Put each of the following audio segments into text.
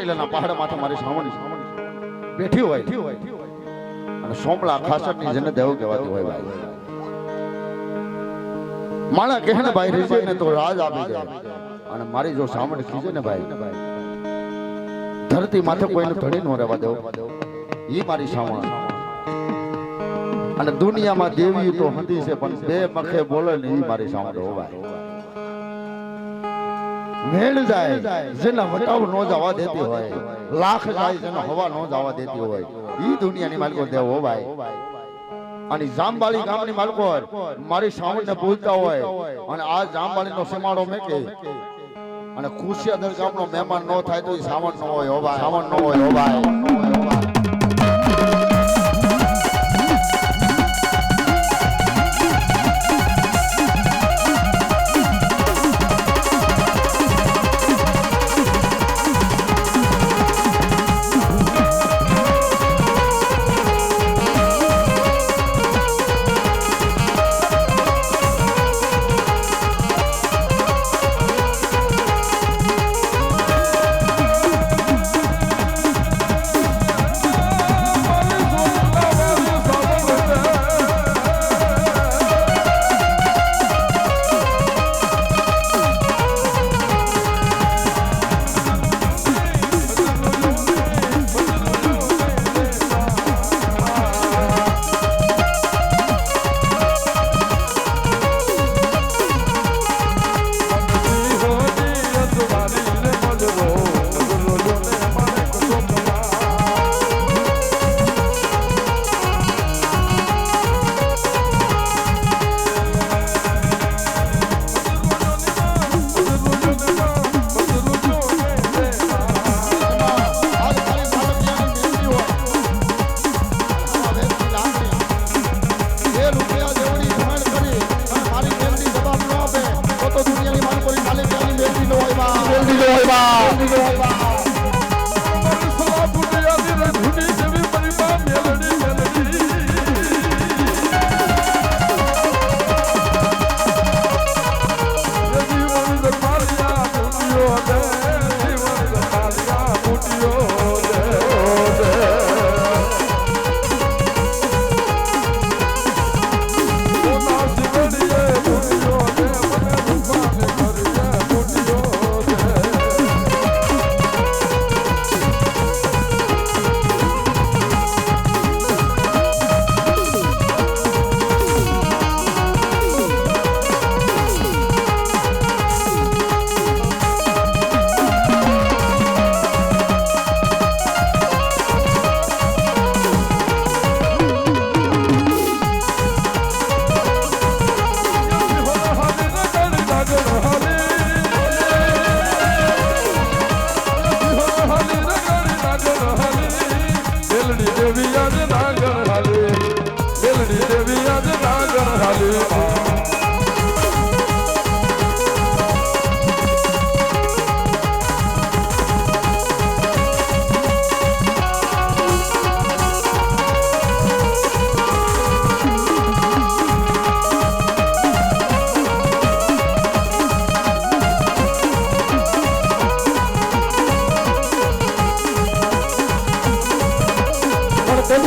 ચોટીલાના પહાડ માથે મારી સાવણી બેઠી હોય અને સોમલા ખાસટની જેને દેવ કહેવાતી હોય ભાઈ માણા કહેને ભાઈ રીજે ને તો રાજ આપી દે અને મારી જો સાવણી ખીજે ને ભાઈ ધરતી માથે કોઈને ધડી ન રહેવા દેવો ઈ મારી સાવણી અને દુનિયામાં દેવી તો હતી છે પણ બે મખે બોલે ને ઈ મારી સાવણી હો ભાઈ મેળ જાય જેના વટાવ નો જવા દેતી હોય લાખ જાય જેના હવા નો જવા દેતી હોય ઈ દુનિયાની માલકો દેવ હો ભાઈ અને જામબાળી ગામની માલકો મારી સાવણને પૂજતા હોય અને આ જામબાળીનો સીમાડો મેકે અને ખુશિયાદર ગામનો મહેમાન નો થાય તો ઈ સાવણ નો હોય હો ભાઈ સાવણ નો હોય હો ભાઈ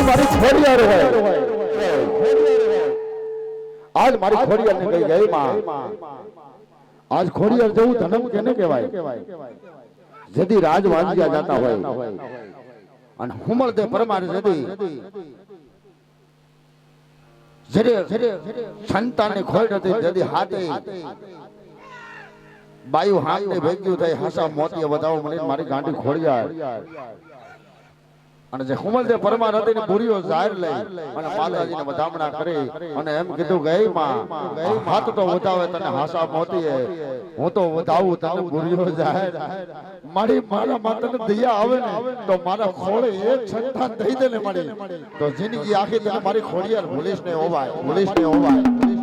મારી ખોડિયાર હોય આજ મારી ખોડિયાર ને કઈ ગઈ માં આજ ખોડિયાર જેવું ધનમ કેને કહેવાય જદી રાજ વાંજ્યા જાતા હોય અને હુમળ દે પરમાર જદી જરે સંતાનની ખોડ હતી જદી હાથે બાયુ હાથ ને ભેગ્યું થઈ હાસા મોતી બતાવો મને મારી ગાંડી ખોડિયાર અને જે હુમલદે પરમાર હતી ને બુરીઓ જાહેર લઈ અને માતાજીને વધામણા કરી અને એમ કીધું કે એ માં હાથ તો વધાવે તને હાસા મોતીએ હું તો વધાવું તને બુરીઓ જાહેર મારા માતાને દયા આવે ને તો મારા ખોળે એક સંતાન દઈ દે ને મારી તો જિંદગી આખી તને મારી ખોડિયાર ભૂલીશ ને ઓવાય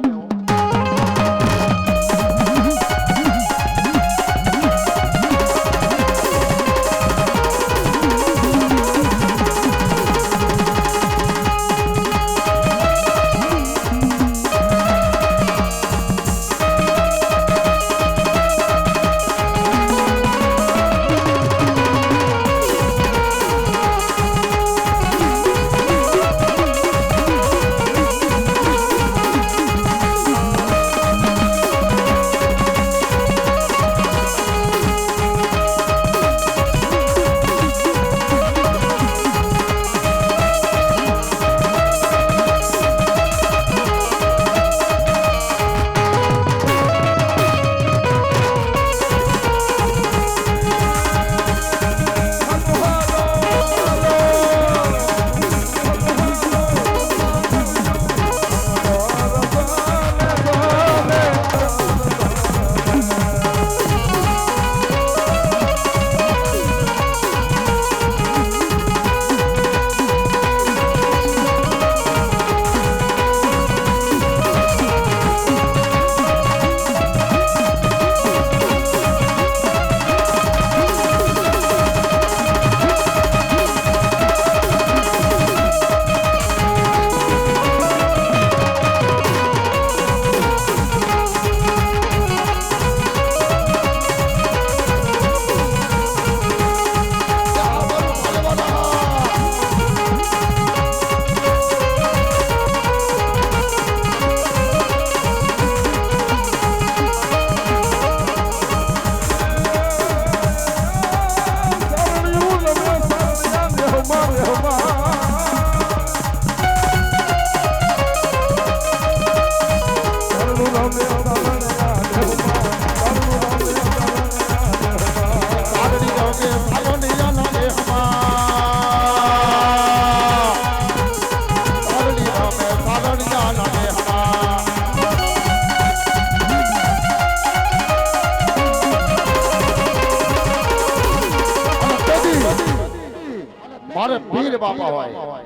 મારે પીર બાપા હોય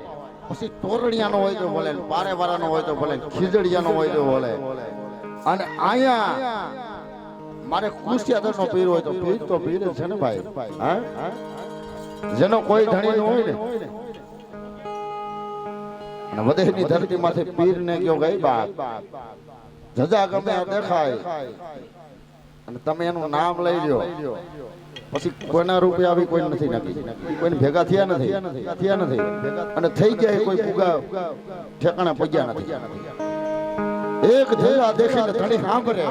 પછી તોરણિયાનો હોય તો બોલે પારેવાળાનો હોય તો બોલે ખીજડીયાનો હોય તો બોલે અને આયા મારે કુશિયાદરનો પીર હોય તો પીર છે ને ભાઈ હા જેનો કોઈ ધણી ન હોય ને અને વધેની ધરતીમાંથી પીર ને ગયો ગઈ બાપ જજા ગમે દેખાય અને તમે એનું નામ લઈ લ્યો પછી કોઈના રૂપિયા આવી કોઈ નથી નક્કી કોઈને ભેગા થયા નથી અને થઈ ગયા કોઈ ફુગા ઠેકાણા પગ્યા નથી એક જજા દેખીને ધણી સાંભળે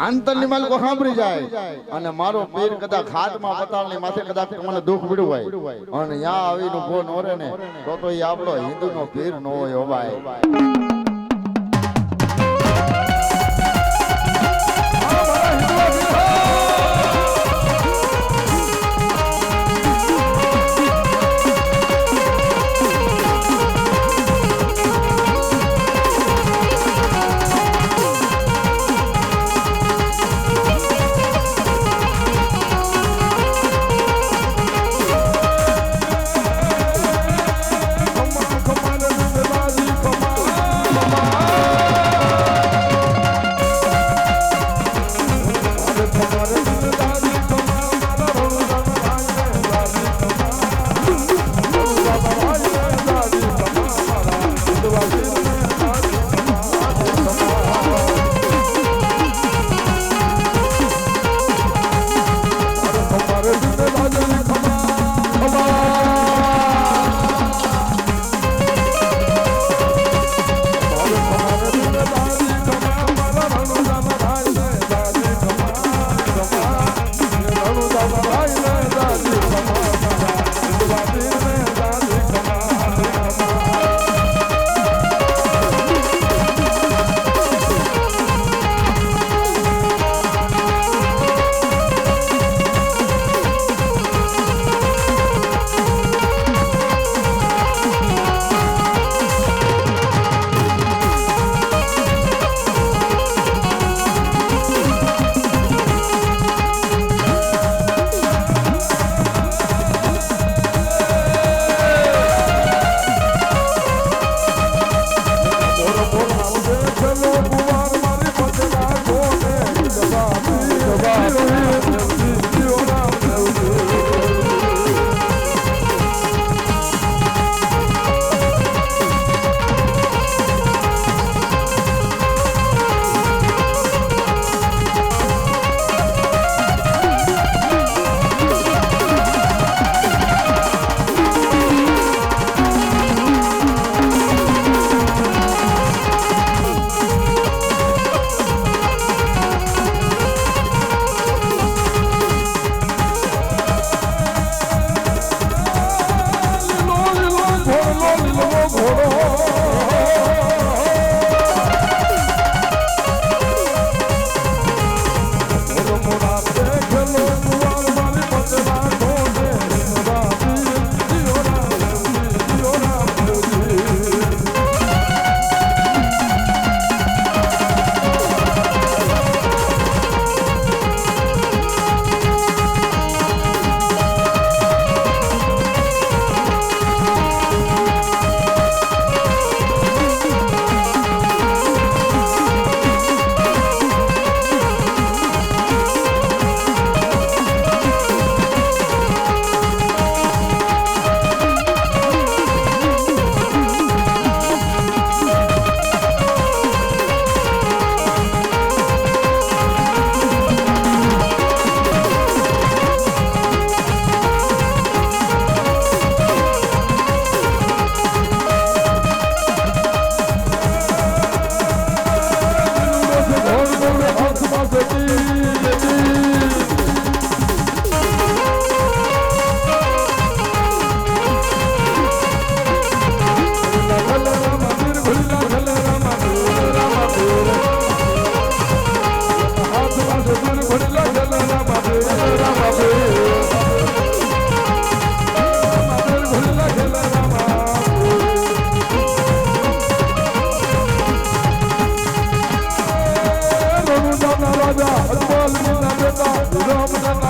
આંતરની માલકો સાંભળી જાય અને મારો પીર કદાચ હાથમાં પતાળની માથે કદાચ મને દુઃખ પડ્યું હોય અને ત્યાં આવીને ઉભો ન રહે ને તો એ આપણો હિન્દુનો પીર ન હોય હો ભાઈ રાજા અજમલ ના બેટા રામ